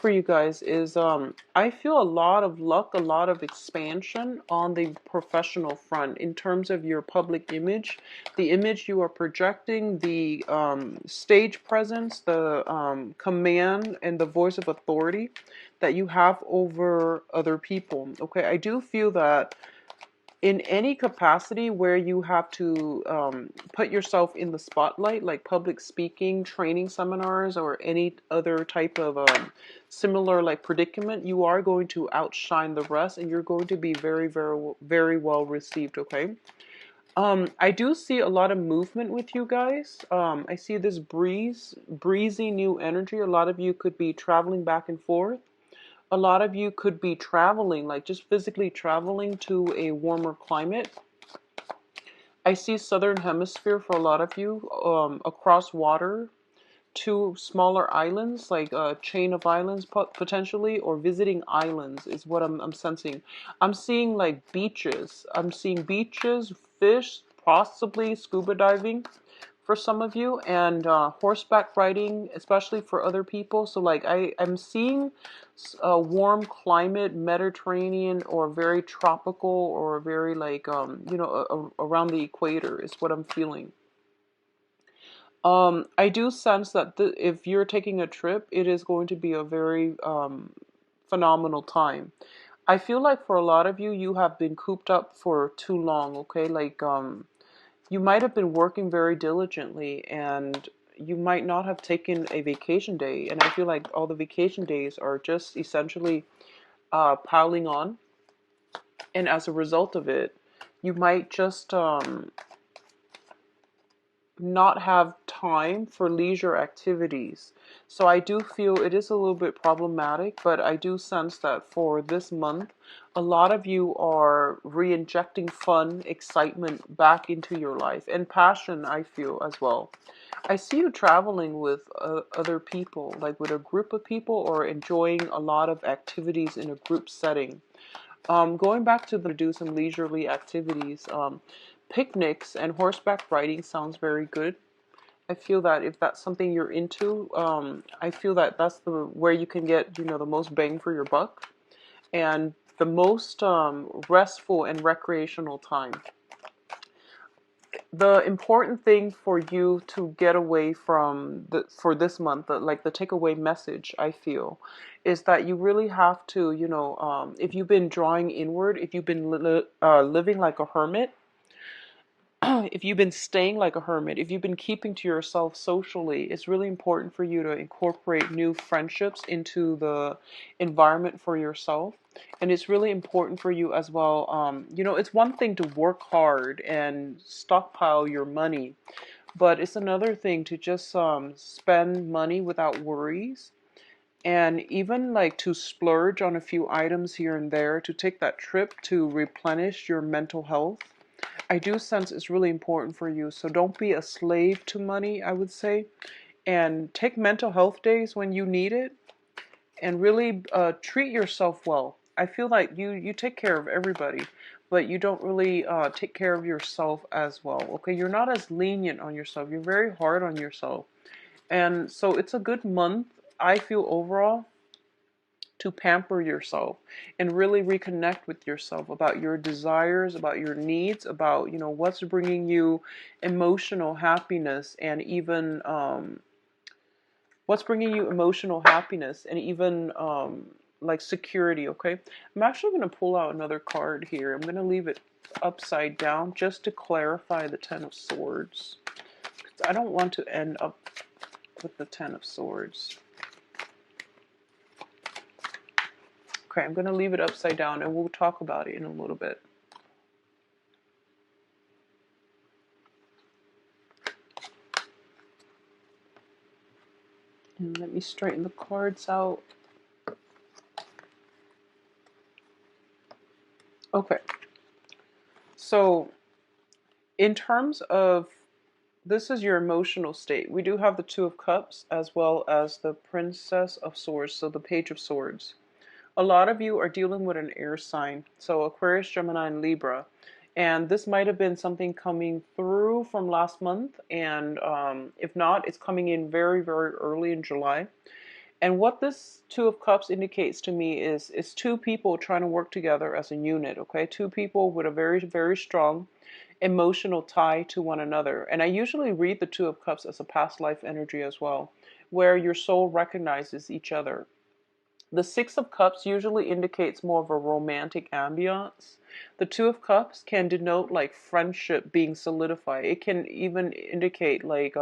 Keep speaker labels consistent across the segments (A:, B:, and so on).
A: For you guys is I feel a lot of luck, a lot of expansion on the professional front in terms of your public image, the image you are projecting, the stage presence, the command and the voice of authority that you have over other people. Okay, I do feel that in any capacity where you have to put yourself in the spotlight, like public speaking, training seminars, or any other type of similar like predicament, you are going to outshine the rest, and you're going to be very, very, very well received. Okay. I do see a lot of movement with you guys. I see this breezy new energy. A lot of you could be traveling back and forth. A lot of you could be traveling, like just physically traveling to a warmer climate. I see southern hemisphere for a lot of you, across water to smaller islands, like a chain of islands potentially, or visiting islands is what I'm sensing. I'm seeing like beaches. I'm seeing beaches, fish, possibly scuba diving for some of you, and horseback riding, especially for other people. So like I'm seeing a warm climate, Mediterranean or very tropical or very like around the equator is what I'm feeling. I do sense that if you're taking a trip, it is going to be a very phenomenal time. I feel like for a lot of you, you have been cooped up for too long, okay? Like, you might have been working very diligently and you might not have taken a vacation day. And I feel like all the vacation days are just essentially piling on. And as a result of it, you might just not have time for leisure activities. So I do feel it is a little bit problematic, but I do sense that for this month, a lot of you are re-injecting fun, excitement back into your life, and passion, I feel as well. I see you traveling with other people, like with a group of people, or enjoying a lot of activities in a group setting. Going back to do some leisurely activities, picnics and horseback riding sounds very good. I feel that if that's something you're into, I feel that that's the where you can get the most bang for your buck and the most restful and recreational time. The important thing for you to get away from for this month, like the takeaway message, I feel, is that you really have to, if you've been drawing inward, if you've been living like a hermit, if you've been staying like a hermit, if you've been keeping to yourself socially, it's really important for you to incorporate new friendships into the environment for yourself. And it's really important for you as well. It's one thing to work hard and stockpile your money, but it's another thing to just spend money without worries. And even like to splurge on a few items here and there to take that trip to replenish your mental health. I do sense it's really important for you. So don't be a slave to money, I would say. And take mental health days when you need it and really treat yourself well. I feel like you take care of everybody, but you don't really take care of yourself as well. Okay, you're not as lenient on yourself. You're very hard on yourself. And so it's a good month, I feel, overall, to pamper yourself and really reconnect with yourself about your desires, about your needs, about what's bringing you emotional happiness, and even like security. Okay, I'm actually going to pull out another card here. I'm going to leave it upside down just to clarify the Ten of Swords. I don't want to end up with the Ten of Swords. Okay, I'm going to leave it upside down and we'll talk about it in a little bit. And let me straighten the cards out. Okay. So, in terms of this is your emotional state. We do have the Two of Cups as well as the Princess of Swords, so the Page of Swords. A lot of you are dealing with an air sign, so Aquarius, Gemini, and Libra. And this might have been something coming through from last month, and if not, it's coming in very, very early in July. And what this Two of Cups indicates to me is two people trying to work together as a unit, okay? Two people with a very, very strong emotional tie to one another. And I usually read the Two of Cups as a past life energy as well, where your soul recognizes each other. The Six of Cups usually indicates more of a romantic ambiance. The Two of Cups can denote like friendship being solidified. It can even indicate like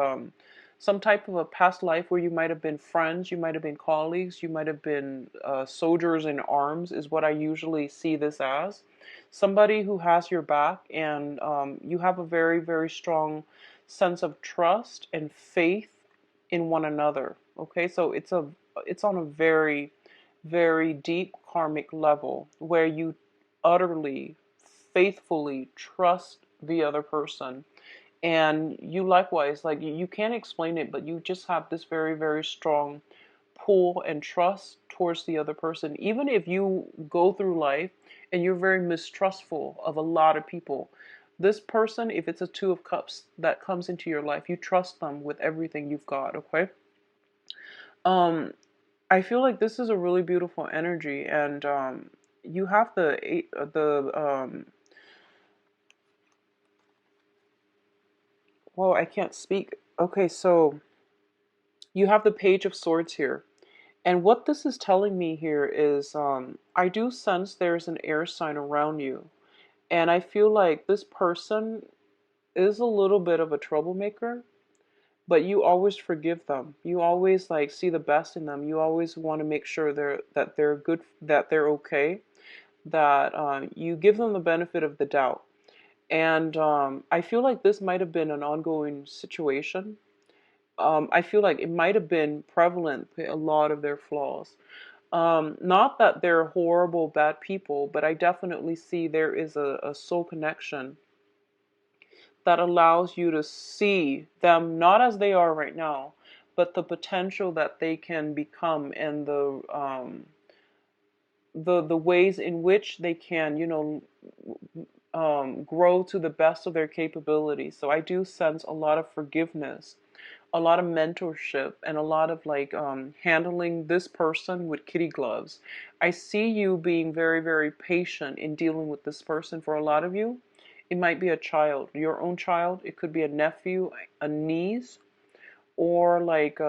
A: some type of a past life where you might have been friends, you might have been colleagues, you might have been soldiers in arms, is what I usually see this as. Somebody who has your back, and you have a very, very strong sense of trust and faith in one another. Okay, so it's on a very, very deep karmic level where you utterly, faithfully trust the other person. And you likewise, like you can't explain it, but you just have this very, very strong pull and trust towards the other person. Even if you go through life and you're very mistrustful of a lot of people, this person, if it's a Two of Cups that comes into your life, you trust them with everything you've got, okay? Um, I feel like this is a really beautiful energy, and you have well, I can't speak. Okay, so you have the Page of Swords here. And what this is telling me here is I do sense there's an air sign around you. And I feel like this person is a little bit of a troublemaker, but you always forgive them. You always like see the best in them. You always want to make sure they're good, that they're okay, that you give them the benefit of the doubt. And I feel like this might have been an ongoing situation. I feel like it might have been prevalent, a lot of their flaws. Not that they're horrible, bad people, but I definitely see there is a soul connection that allows you to see them not as they are right now, but the potential that they can become, and the ways in which they can, grow to the best of their capabilities. So I do sense a lot of forgiveness, a lot of mentorship, and a lot of like handling this person with kitty gloves. I see you being very, very patient in dealing with this person. For a lot of you, it might be a child, your own child. It could be a nephew, a niece, or like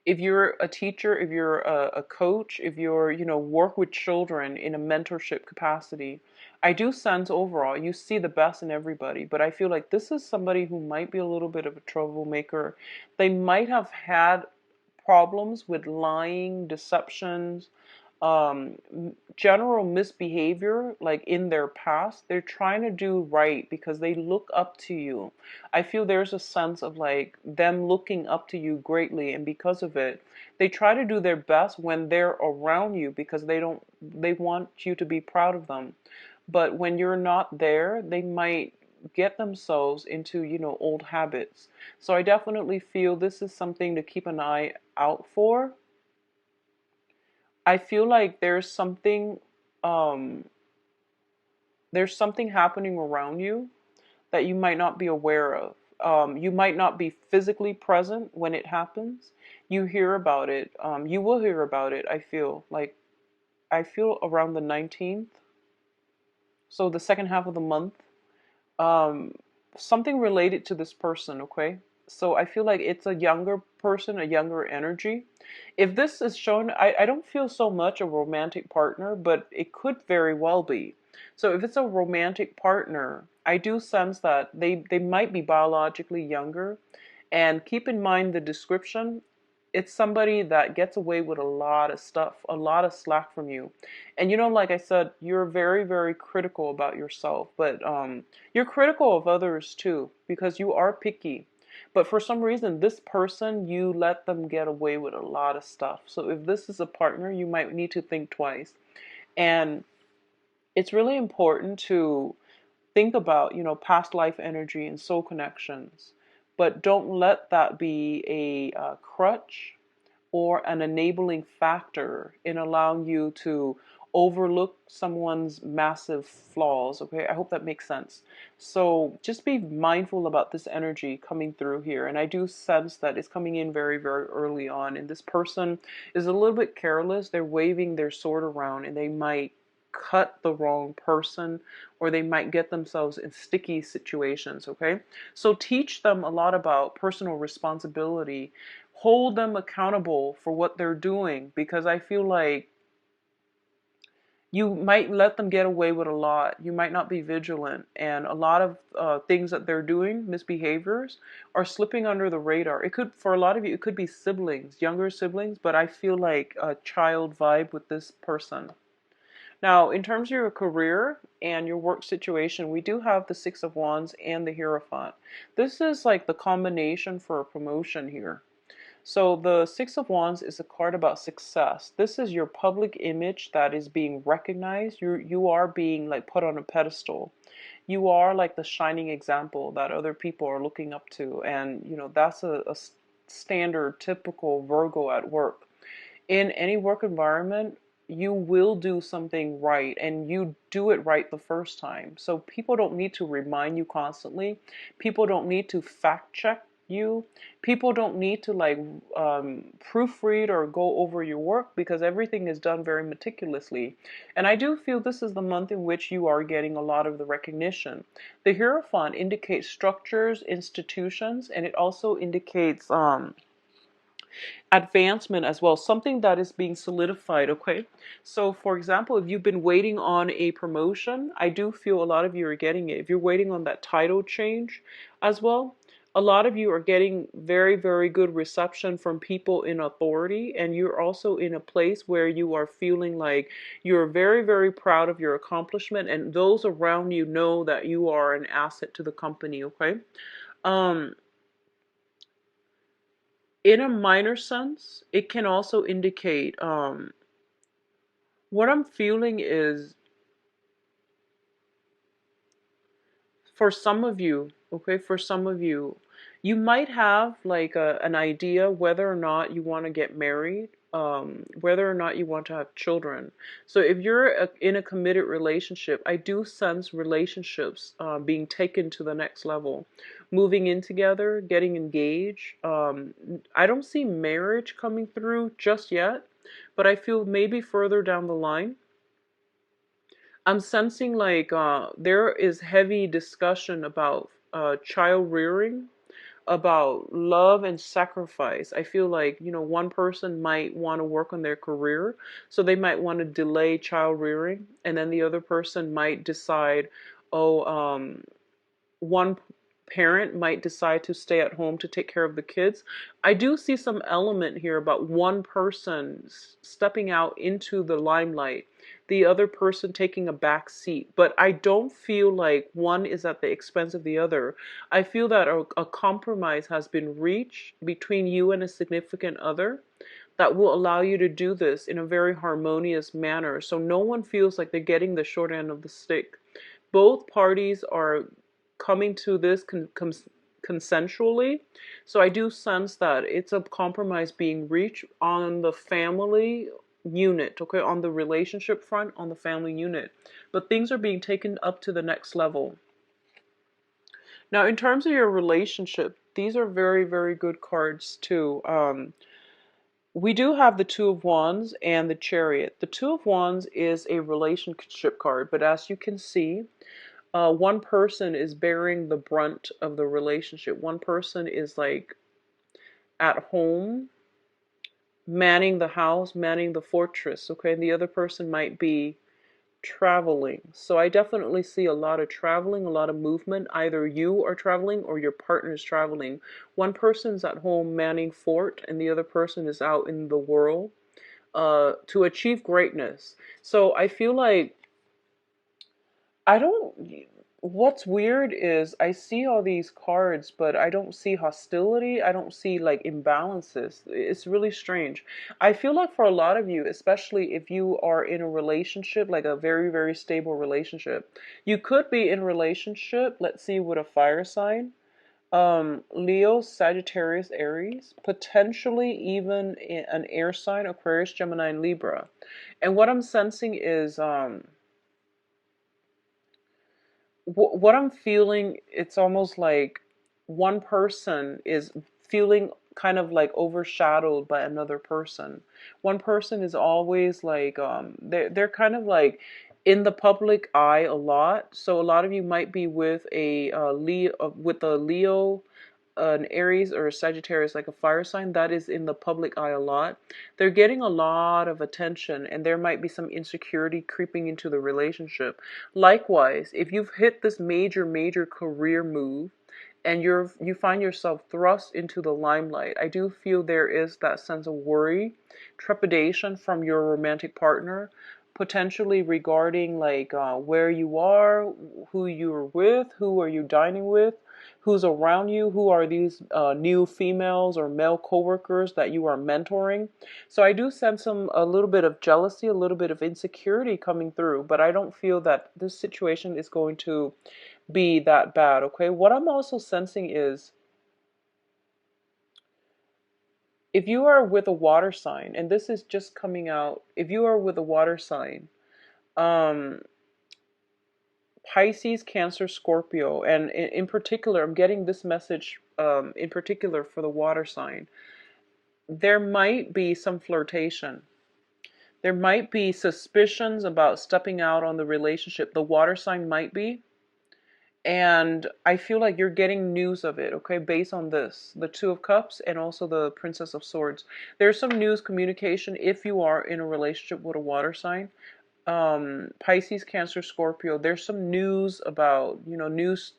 A: if you're a teacher, if you're a coach, if you're, work with children in a mentorship capacity, I do sense overall you see the best in everybody. But I feel like this is somebody who might be a little bit of a troublemaker. They might have had problems with lying, deceptions, general misbehavior, like in their past. They're trying to do right because they look up to you. I feel there's a sense of like them looking up to you greatly, and because of it, they try to do their best when they're around you because they want you to be proud of them. But when you're not there, they might get themselves into, old habits. So I definitely feel this is something to keep an eye out for. I feel like um there's something happening around you that you might not be aware of. You might not be physically present when it happens. You hear about it. You will hear about it. I feel around the 19th, so the second half of the month. Um, Something related to this person. Okay, so I feel like it's a younger person, a younger energy. If this is shown, I don't feel so much a romantic partner, but it could very well be. So if it's a romantic partner, I do sense that they might be biologically younger. And keep in mind the description. It's somebody that gets away with a lot of stuff, a lot of slack from you. And like I said, you're very, very critical about yourself, but you're critical of others too, because you are picky. But for some reason, this person, you let them get away with a lot of stuff. So if this is a partner, you might need to think twice. And it's really important to think about, past life energy and soul connections. But don't let that be a crutch or an enabling factor in allowing you to overlook someone's massive flaws. Okay, I hope that makes sense. So just be mindful about this energy coming through here. And I do sense that it's coming in very, very early on. And this person is a little bit careless. They're waving their sword around and they might cut the wrong person, or they might get themselves in sticky situations. Okay, so teach them a lot about personal responsibility. Hold them accountable for what they're doing, because I feel like you might let them get away with a lot. You might not be vigilant, and a lot of things that they're doing, misbehaviors, are slipping under the radar. It could, for a lot of you, it could be siblings, younger siblings, but I feel like a child vibe with this person. Now, in terms of your career and your work situation, we do have the Six of Wands and the Hierophant. This is like the combination for a promotion here. So the Six of Wands is a card about success. This is your public image that is being recognized. You are being like put on a pedestal. You are like the shining example that other people are looking up to, and that's a standard, typical Virgo at work. In any work environment, you will do something right, and you do it right the first time. So people don't need to remind you constantly. People don't need to fact check you. People don't need to like proofread or go over your work, because everything is done very meticulously. And I do feel this is the month in which you are getting a lot of the recognition. The Hierophant indicates structures, institutions, and it also indicates advancement as well, something that is being solidified. Okay, so for example, if you've been waiting on a promotion, I do feel a lot of you are getting it. If you're waiting on that title change as well, a lot of you are getting very, very good reception from people in authority, and you're also in a place where you are feeling like you're very, very proud of your accomplishment, and those around you know that you are an asset to the company. Okay, um in a minor sense, it can also indicate what I'm feeling is, for some of you, okay, for some of you, you might have like an idea whether or not you want to get married, whether or not you want to have children. So if you're in a committed relationship, I do sense relationships being taken to the next level, moving in together, getting engaged. I don't see marriage coming through just yet, but I feel maybe further down the line. I'm sensing like there is heavy discussion about child rearing, about love and sacrifice. I feel like, one person might want to work on their career, so they might want to delay child rearing, and then the other person might decide, oh, one parent might decide to stay at home to take care of the kids. I do see some element here about one person stepping out into the limelight, the other person taking a back seat. But I don't feel like one is at the expense of the other. I feel that a compromise has been reached between you and a significant other that will allow you to do this in a very harmonious manner. So no one feels like they're getting the short end of the stick. Both parties are coming to this consensually. So I do sense that it's a compromise being reached on the family unit, okay, on the relationship front, on the family unit. But things are being taken up to the next level. Now, in terms of your relationship, these are very, very good cards too. We do have the Two of Wands and the Chariot. The Two of Wands is a relationship card, but as you can see, one person is bearing the brunt of the relationship. One person is like at home, manning the house, manning the fortress, okay? And the other person might be traveling. So I definitely see a lot of traveling, a lot of movement. Either you are traveling or your partner is traveling. One person's at home manning fort, and the other person is out in the world to achieve greatness. So I feel like I don't. What's weird is I see all these cards, but I don't see hostility. I don't see like imbalances. It's really strange. I feel like for a lot of you, especially if you are in a relationship, like a very, very stable relationship, you could be in a relationship, let's see, with a fire sign. Leo, Sagittarius, Aries, potentially even an air sign, Aquarius, Gemini, and Libra. And what I'm sensing is what I'm feeling, it's almost like one person is feeling kind of like overshadowed by another person. One person is always like they're kind of like in the public eye a lot. So a lot of you might be with a Leo, an Aries or a Sagittarius, like a fire sign that is in the public eye a lot. They're getting a lot of attention, and there might be some insecurity creeping into the relationship. Likewise, if you've hit this major career move and you find yourself thrust into the limelight, I do feel there is that sense of worry, trepidation from your romantic partner, potentially regarding like where you are, who you're with, who are you dining with, who's around you, who are these new females or male coworkers that you are mentoring. So I do sense a little bit of jealousy, a little bit of insecurity coming through, but I don't feel that this situation is going to be that bad, okay? What I'm also sensing is if you are with a water sign, and this is just coming out, if you are with a water sign, um, Pisces, Cancer, Scorpio, and in particular, I'm getting this message in particular for the water sign. There might be some flirtation. There might be suspicions about stepping out on the relationship. The water sign might be. And I feel like you're getting news of it, okay, based on this, the Two of Cups and also the Princess of Swords. There's some news communication if you are in a relationship with a water sign. Pisces, Cancer, Scorpio, there's some news about, news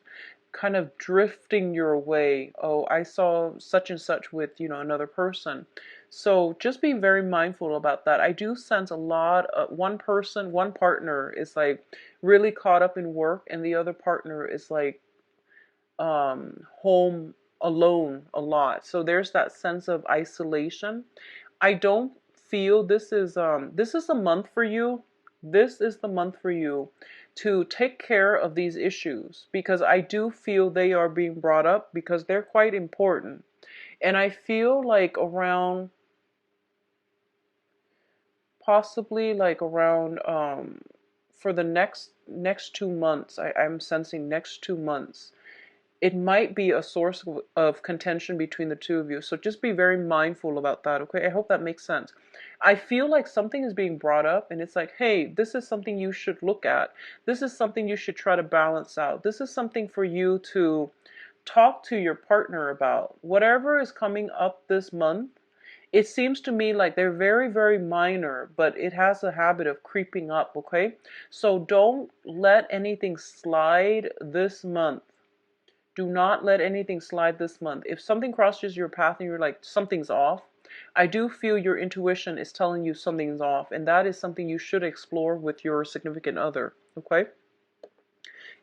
A: kind of drifting your way. Oh, I saw such and such with, another person. So just be very mindful about that. I do sense a lot of one person, one partner is like really caught up in work, and the other partner is like home alone a lot. So there's that sense of isolation. I don't feel this is a month for you. This is the month for you to take care of these issues, because I do feel they are being brought up because they're quite important. And I feel like around possibly like around for the next 2 months, I'm sensing next 2 months it might be a source of contention between the two of you. So just be very mindful about that, okay? I hope that makes sense. I feel like something is being brought up and it's like, hey, this is something you should look at. This is something you should try to balance out. This is something for you to talk to your partner about. Whatever is coming up this month, it seems to me like they're very minor, but it has a habit of creeping up, okay? So don't let anything slide this month. Do not let anything slide this month. If something crosses your path and you're like, something's off, I do feel your intuition is telling you something's off, and that is something you should explore with your significant other, okay?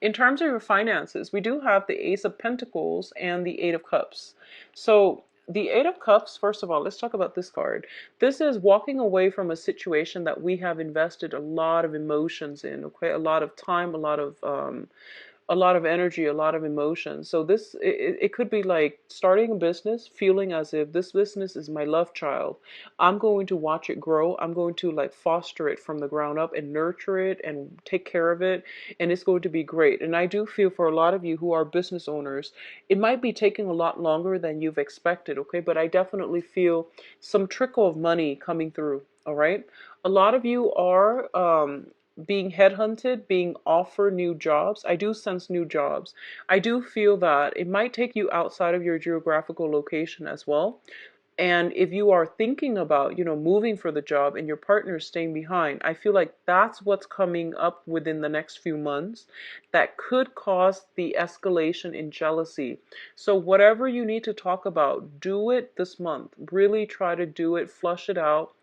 A: In terms of your finances, we do have the Ace of Pentacles and the Eight of Cups. So the Eight of Cups, first of all, let's talk about this card. This is walking away from a situation that we have invested a lot of emotions in, okay? A lot of time, a lot of energy, a lot of emotion. So it could be like starting a business, feeling as if this business is my love child. I'm going to watch it grow. I'm going to like foster it from the ground up and nurture it and take care of it. And it's going to be great. And I do feel for a lot of you who are business owners, it might be taking a lot longer than you've expected, okay? But I definitely feel some trickle of money coming through, all right? A lot of you are being headhunted, being offered new jobs. I do sense new jobs. I do feel that it might take you outside of your geographical location as well. And if you are thinking about, moving for the job and your partner is staying behind, I feel like that's what's coming up within the next few months that could cause the escalation in jealousy. So whatever you need to talk about, do it this month. Really try to do it, flush it out,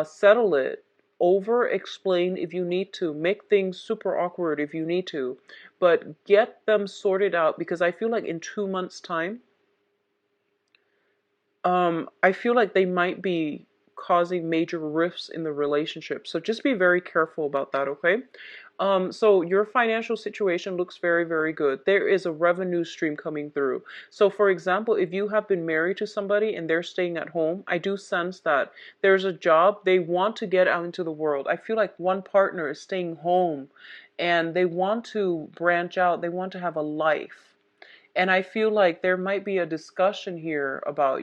A: settle it, over explain if you need to, make things super awkward if you need to, but get them sorted out, because I feel like in 2 months time, I feel like they might be causing major rifts in the relationship. So just be very careful about that, okay? So your financial situation looks very, very good. There is a revenue stream coming through. So for example, if you have been married to somebody and they're staying at home, I do sense that there's a job they want to get out into the world. I feel like one partner is staying home and they want to branch out. They want to have a life. And I feel like there might be a discussion here about,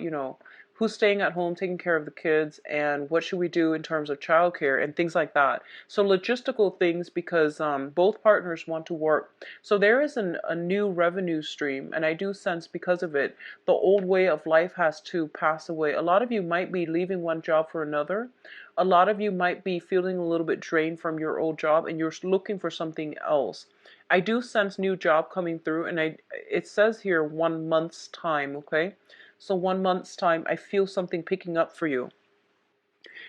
A: who's staying at home taking care of the kids and what should we do in terms of childcare and things like that. So logistical things because both partners want to work. So there is a new revenue stream, and I do sense because of it, the old way of life has to pass away. A lot of you might be leaving one job for another. A lot of you might be feeling a little bit drained from your old job and you're looking for something else. I do sense new job coming through, and it says here 1 month's time, okay? So 1 month's time, I feel something picking up for you.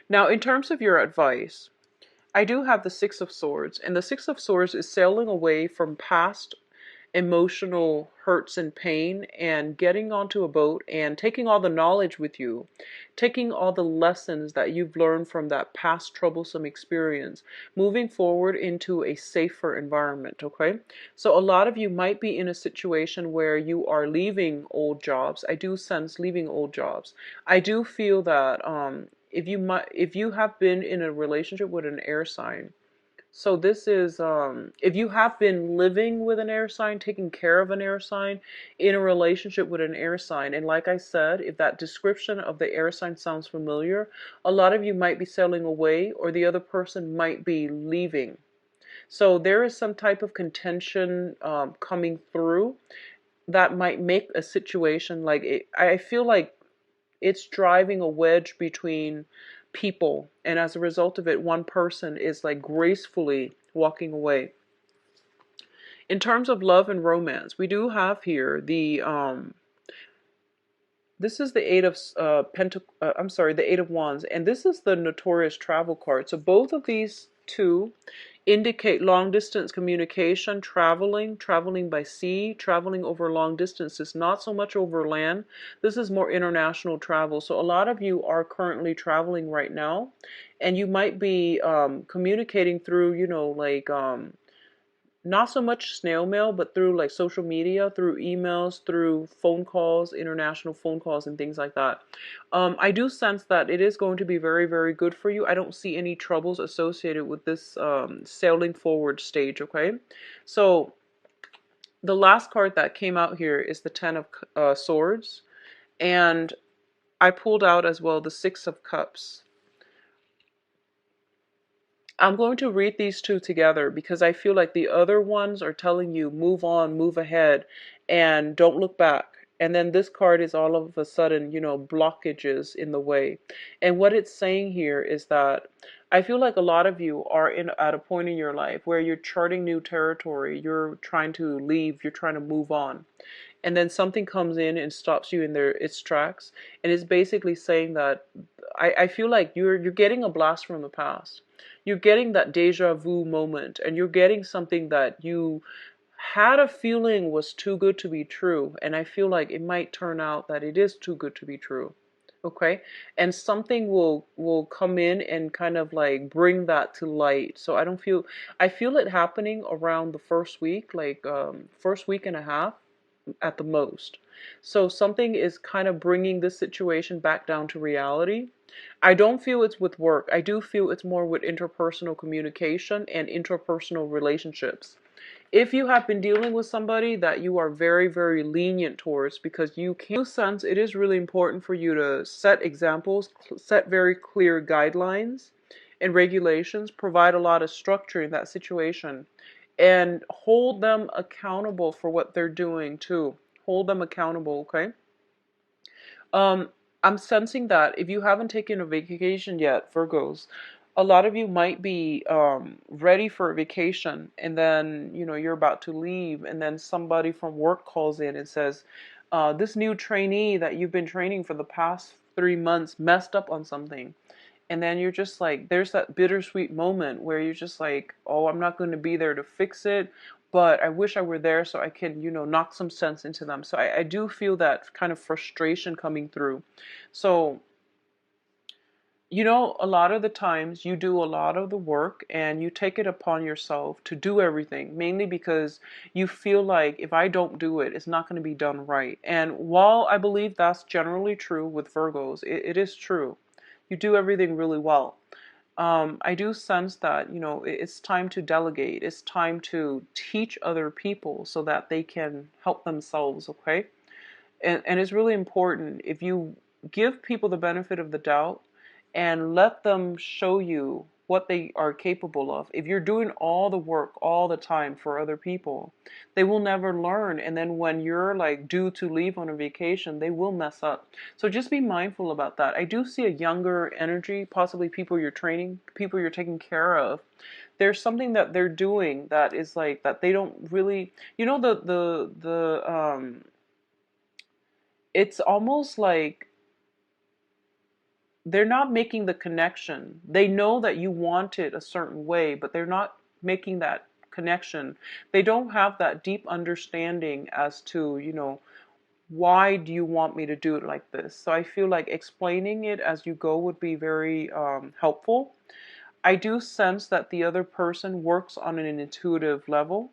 A: Now, in terms of your advice, I do have the Six of Swords, and the Six of Swords is sailing away from past emotional hurts and pain and getting onto a boat and taking all the knowledge with you, taking all the lessons that you've learned from that past troublesome experience, moving forward into a safer environment, okay? So a lot of you might be in a situation where you are leaving old jobs. I do sense leaving old jobs. I do feel that if you have been in a relationship with an air sign, so this is, if you have been living with an air sign, taking care of an air sign, in a relationship with an air sign, and like I said, if that description of the air sign sounds familiar, a lot of you might be sailing away or the other person might be leaving. So there is some type of contention coming through that might make a situation like it. I feel like it's driving a wedge between people, and as a result of it, one person is like gracefully walking away. In terms of love and romance, we do have here the this is the the Eight of Wands, and this is the notorious travel card. So both of these two indicate long distance communication, traveling by sea, traveling over long distances, not so much over land. This is more international travel. So a lot of you are currently traveling right now, and you might be communicating through, not so much snail mail, but through like social media, through emails, through phone calls, international phone calls, and things like that. I do sense that it is going to be very, very good for you. I don't see any troubles associated with this sailing forward stage, okay? So the last card that came out here is the Ten of Swords, and I pulled out as well the Six of Cups. I'm going to read these two together because I feel like the other ones are telling you move on, move ahead, and don't look back. And then this card is all of a sudden, blockages in the way. And what it's saying here is that I feel like a lot of you are at a point in your life where you're charting new territory, you're trying to leave, you're trying to move on. And then something comes in and stops you in its tracks. And it's basically saying that I feel like you're getting a blast from the past. You're getting that deja vu moment, and you're getting something that you had a feeling was too good to be true. And I feel like it might turn out that it is too good to be true. Okay, and something will come in and kind of like bring that to light. So I feel it happening around the first week, like first week and a half at the most. So something is kind of bringing this situation back down to reality. I don't feel it's with work. I do feel it's more with interpersonal communication and interpersonal relationships. If you have been dealing with somebody that you are very, very lenient towards, because you can sense it is really important for you to set examples, set very clear guidelines and regulations, provide a lot of structure in that situation, and hold them accountable for what they're doing too. Hold them accountable, okay? Um, I'm sensing that if you haven't taken a vacation yet, Virgos, a lot of you might be ready for a vacation, and then you're about to leave, and then somebody from work calls in and says, "This new trainee that you've been training for the past 3 months messed up on something." And then you're just like, there's that bittersweet moment where you're just like, oh, I'm not going to be there to fix it, but I wish I were there so I can, knock some sense into them. So I do feel that kind of frustration coming through. So a lot of the times you do a lot of the work and you take it upon yourself to do everything, mainly because you feel like if I don't do it, it's not going to be done right. And while I believe that's generally true with Virgos, it is true. You do everything really well. I do sense that, it's time to delegate. It's time to teach other people so that they can help themselves, okay? And it's really important if you give people the benefit of the doubt and let them show you what they are capable of. If you're doing all the work all the time for other people, they will never learn. And then when you're like due to leave on a vacation, they will mess up. So just be mindful about that. I do see a younger energy, possibly people you're training, people you're taking care of. There's something that they're doing that is like that they don't really, it's almost like they're not making the connection. They know that you want it a certain way, but they're not making that connection. They don't have that deep understanding as to, why do you want me to do it like this? So I feel like explaining it as you go would be very helpful. I do sense that the other person works on an intuitive level.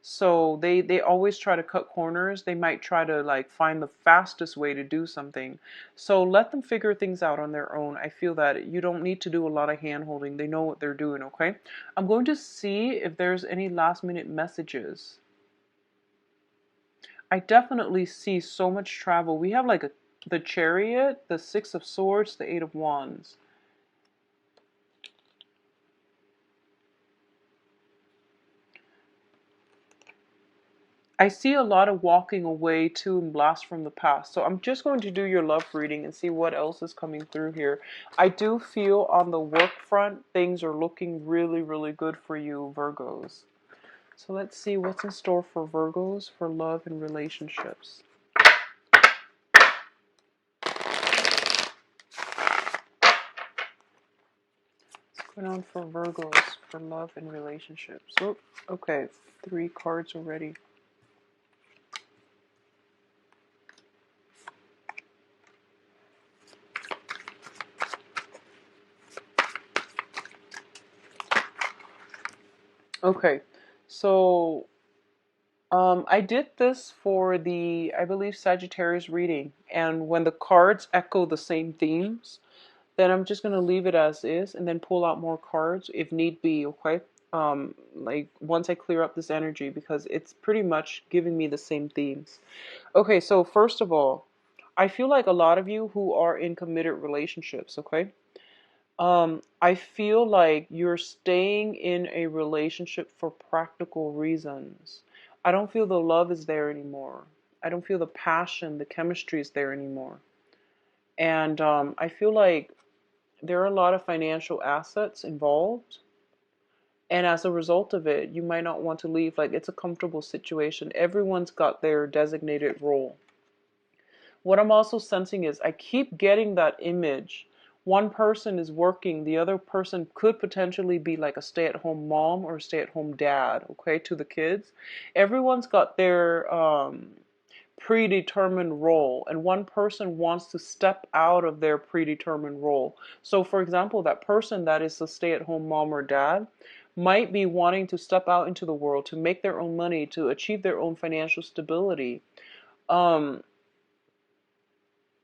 A: So they always try to cut corners. They might try to like find the fastest way to do something. So let them figure things out on their own. I feel that you don't need to do a lot of hand holding. They know what they're doing, okay? I'm going to see if there's any last minute messages. I definitely see so much travel. We have like the Chariot, the Six of Swords, the Eight of Wands. I see a lot of walking away to and blast from the past. So I'm just going to do your love reading and see what else is coming through here. I do feel on the work front, things are looking really, really good for you, Virgos. So let's see what's in store for Virgos for love and relationships. What's going on for Virgos for love and relationships? Oh, okay, 3 cards already. Okay, so I did this for the, I believe, Sagittarius reading, and when the cards echo the same themes, then I'm just going to leave it as is and then pull out more cards if need be, okay? Like once I clear up this energy, because it's pretty much giving me the same themes. Okay, so first of all, I feel like a lot of you who are in committed relationships, okay? I feel like you're staying in a relationship for practical reasons. I don't feel the love is there anymore. I don't feel the passion, the chemistry is there anymore. And I feel like there are a lot of financial assets involved. And as a result of it, you might not want to leave. Like it's a comfortable situation. Everyone's got their designated role. What I'm also sensing is I keep getting that image. One person is working, the other person could potentially be like a stay-at-home mom or stay-at-home dad, okay, to the kids. Everyone's got their predetermined role, and one person wants to step out of their predetermined role. So, for example, that person that is a stay-at-home mom or dad might be wanting to step out into the world to make their own money, to achieve their own financial stability. Um,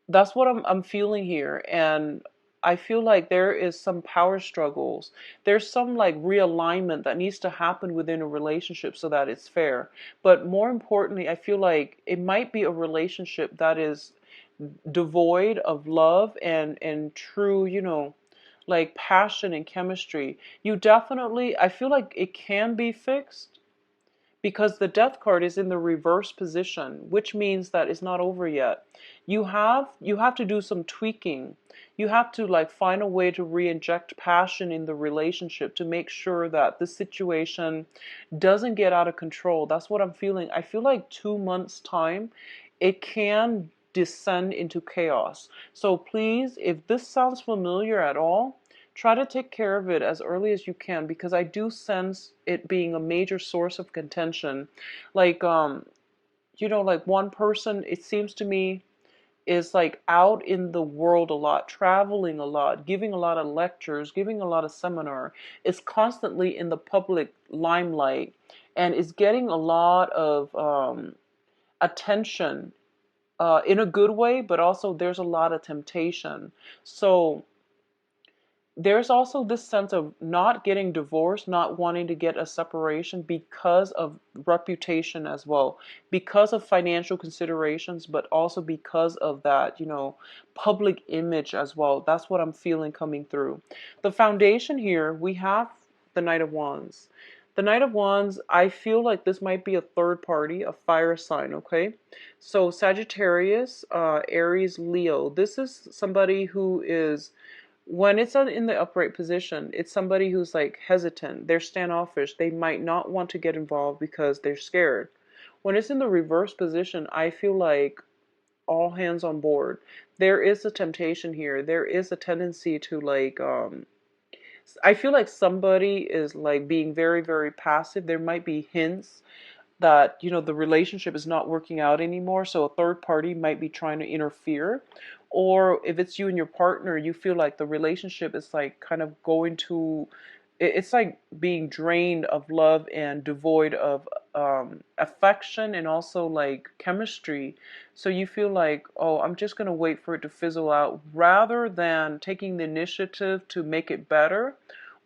A: that's what I'm feeling here, and I feel like there is some power struggles. There's some like realignment that needs to happen within a relationship so that it's fair. But more importantly, I feel like it might be a relationship that is devoid of love and true, like passion and chemistry. You definitely, I feel like it can be fixed because the death card is in the reverse position, which means that it's not over yet. You have to do some tweaking. You have to like find a way to re-inject passion in the relationship to make sure that the situation doesn't get out of control. That's what I'm feeling. I feel like 2 months time it can descend into chaos. So please, if this sounds familiar at all, try to take care of it as early as you can, because I do sense it being a major source of contention. Like like one person, it seems to me is like out in the world a lot, traveling a lot, giving a lot of lectures, giving a lot of seminar, is constantly in the public limelight, and is getting a lot of attention, in a good way, but also there's a lot of temptation. So there's also this sense of not getting divorced, not wanting to get a separation because of reputation as well, because of financial considerations, but also because of that, public image as well. That's what I'm feeling coming through. The foundation here, we have the Knight of Wands. The Knight of Wands, I feel like this might be a third party, a fire sign, okay? So Sagittarius, Aries, Leo. This is somebody who is, when it's in the upright position, it's somebody who's like hesitant. They're standoffish. They might not want to get involved because they're scared. When it's in the reverse position, I feel like all hands on board. There is a temptation here. There is a tendency to like, I feel like somebody is like being very, very passive. There might be hints that the relationship is not working out anymore, so a third party might be trying to interfere. Or if it's you and your partner, you feel like the relationship is like kind of going to, it's like being drained of love and devoid of affection and also like chemistry. So you feel like, oh, I'm just going to wait for it to fizzle out, rather than taking the initiative to make it better,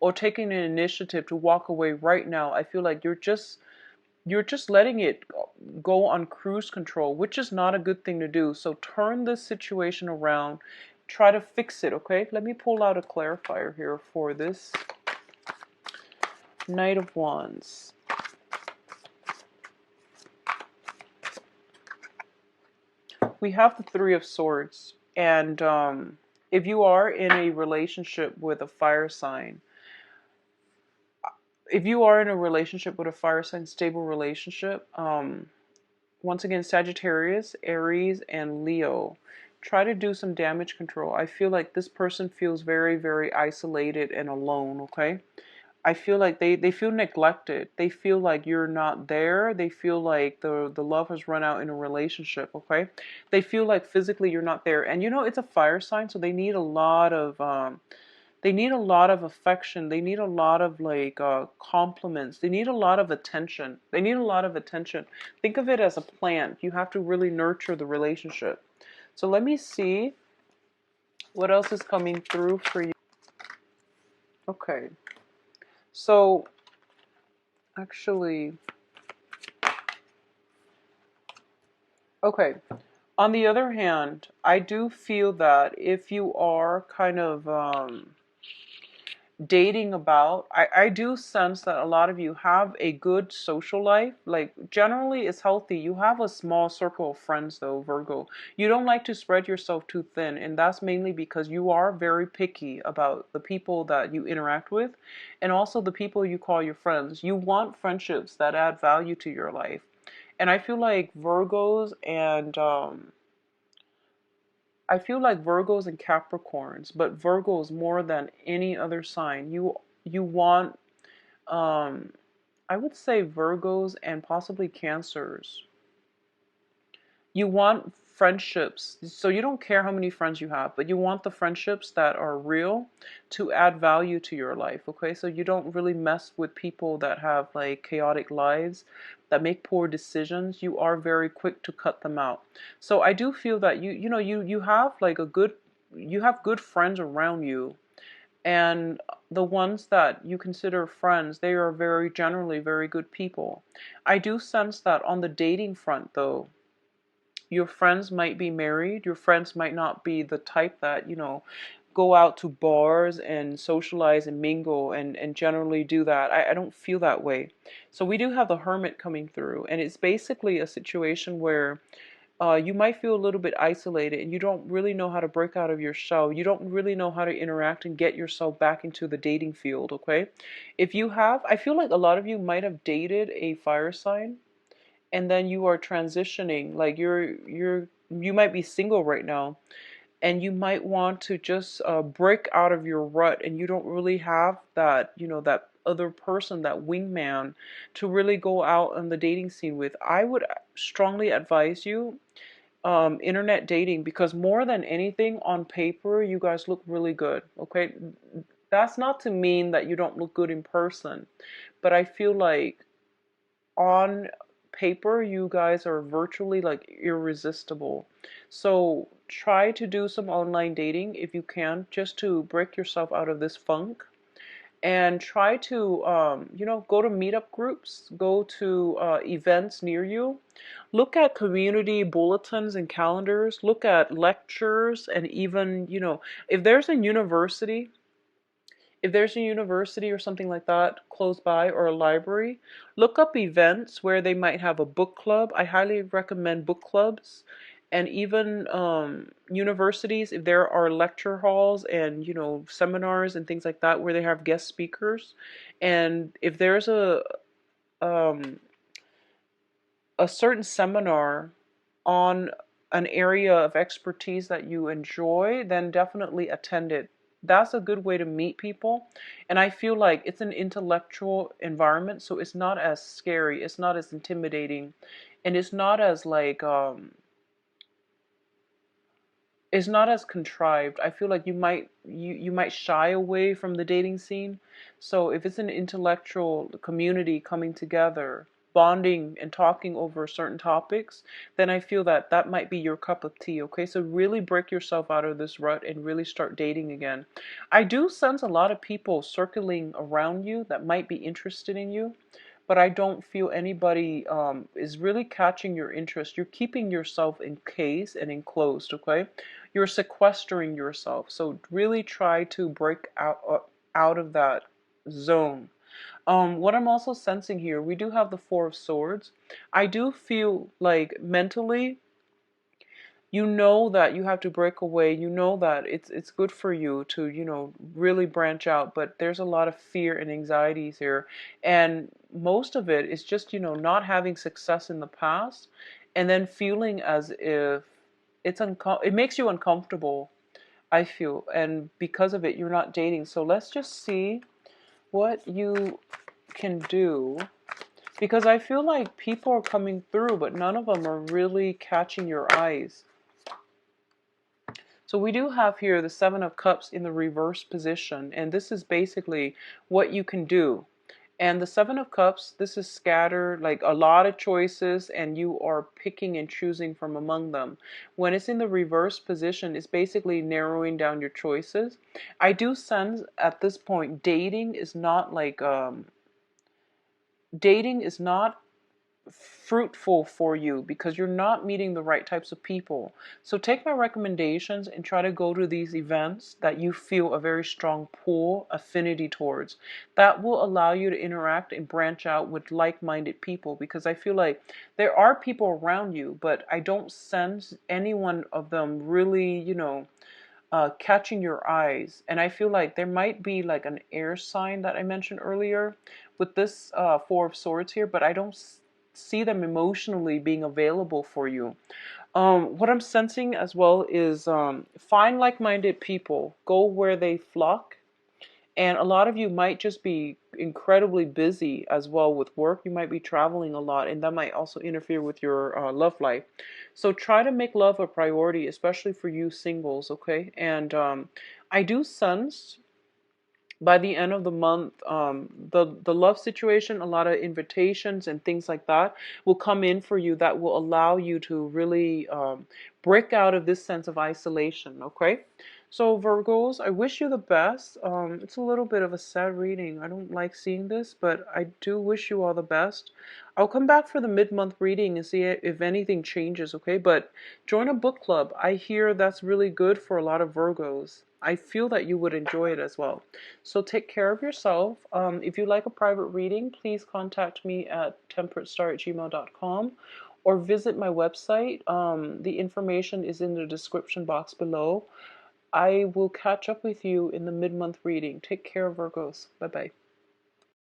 A: or taking an initiative to walk away right now. I feel like you're just letting it go on cruise control, which is not a good thing to do. So turn this situation around. Try to fix it, okay? Let me pull out a clarifier here for this Knight of Wands. We have the Three of Swords. And if you are in a relationship with a fire sign, stable relationship, once again, Sagittarius, Aries, and Leo, try to do some damage control. I feel like this person feels very, very isolated and alone, okay? I feel like they feel neglected. They feel like you're not there. They feel like the love has run out in a relationship, okay? They feel like physically you're not there. And it's a fire sign, so they need a lot of affection. They need a lot of like compliments. They need a lot of attention. Think of it as a plant. You have to really nurture the relationship. So let me see what else is coming through for you. Okay. So actually, okay. On the other hand, I do feel that if you are kind of dating about, I do sense that a lot of you have a good social life. Like generally it's healthy. You have a small circle of friends though, Virgo. You don't like to spread yourself too thin, and that's mainly because you are very picky about the people that you interact with, and also the people you call your friends. You want friendships that add value to your life. And I feel like Virgos and Capricorns, but Virgos more than any other sign. You want, I would say Virgos and possibly Cancers. You want friendships, so you don't care how many friends you have, but you want the friendships that are real to add value to your life, okay? So you don't really mess with people that have like chaotic lives, that make poor decisions. You are very quick to cut them out. So I do feel that you have like you have good friends around you, and the ones that you consider friends, they are very generally very good people. I do sense that on the dating front though, your friends might be married. Your friends might not be the type that, go out to bars and socialize and mingle and generally do that. I don't feel that way. So we do have the Hermit coming through, and it's basically a situation where you might feel a little bit isolated and you don't really know how to break out of your shell. You don't really know how to interact and get yourself back into the dating field, okay? If you have, I feel like a lot of you might have dated a fire sign, and then you are transitioning, like you might be single right now, and you might want to just break out of your rut, and you don't really have that, that other person, that wingman, to really go out on the dating scene with. I would strongly advise you, internet dating, because more than anything, on paper, you guys look really good. Okay. That's not to mean that you don't look good in person, but I feel like on paper, you guys are virtually like irresistible. So try to do some online dating if you can, just to break yourself out of this funk, and try to go to meetup groups, go to events near you, look at community bulletins and calendars, look at lectures, and even if there's a university if there's a university or something like that close by, or a library, look up events where they might have a book club. I highly recommend book clubs. And even universities, if there are lecture halls and seminars and things like that where they have guest speakers, and if there's um, a certain seminar on an area of expertise that you enjoy, then definitely attend it. That's a good way to meet people. And I feel like it's an intellectual environment, so it's not as scary, it's not as intimidating, and it's not as contrived. I feel like you might shy away from the dating scene. So if it's an intellectual community coming together, bonding and talking over certain topics, then I feel that that might be your cup of tea. Okay, so really break yourself out of this rut and really start dating again. I do sense a lot of people circling around you that might be interested in you, but I don't feel anybody is really catching your interest. You're keeping yourself encased and enclosed, okay? You're sequestering yourself. So really try to break out of that zone. What I'm also sensing here, we do have the Four of Swords. I do feel like mentally, you know that you have to break away. You know that it's good for you to really branch out, but there's a lot of fear and anxieties here, and most of it is just not having success in the past, and then feeling as if it makes you uncomfortable, I feel, and because of it you're not dating. So let's just see what you can do, because I feel like people are coming through, but none of them are really catching your eyes. So we do have here the Seven of Cups in the reverse position, and this is basically what you can do. And the Seven of Cups, this is scattered, like a lot of choices, and you are picking and choosing from among them. When it's in the reverse position, it's basically narrowing down your choices. I do sense at this point, dating is not fruitful for you because you're not meeting the right types of people. So take my recommendations and try to go to these events that you feel a very strong pull, affinity towards. That will allow you to interact and branch out with like-minded people, because I feel like there are people around you, but I don't sense any one of them really, catching your eyes. And I feel like there might be like an air sign that I mentioned earlier with this Four of Swords here, but I don't see them emotionally being available for you. What I'm sensing as well is find like-minded people, go where they flock. And a lot of you might just be incredibly busy as well with work. You might be traveling a lot, and that might also interfere with your love life. So try to make love a priority, especially for you singles, okay? And I do sense by the end of the month, the love situation, a lot of invitations and things like that will come in for you that will allow you to really break out of this sense of isolation, okay? So Virgos, I wish you the best. It's a little bit of a sad reading. I don't like seeing this, but I do wish you all the best. I'll come back for the mid-month reading and see if anything changes, okay? But join a book club. I hear that's really good for a lot of Virgos. I feel that you would enjoy it as well. So take care of yourself. If you'd like a private reading, please contact me at temperatestar@gmail.com or visit my website. The information is in the description box below. I will catch up with you in the mid-month reading. Take care, Virgos. Bye-bye.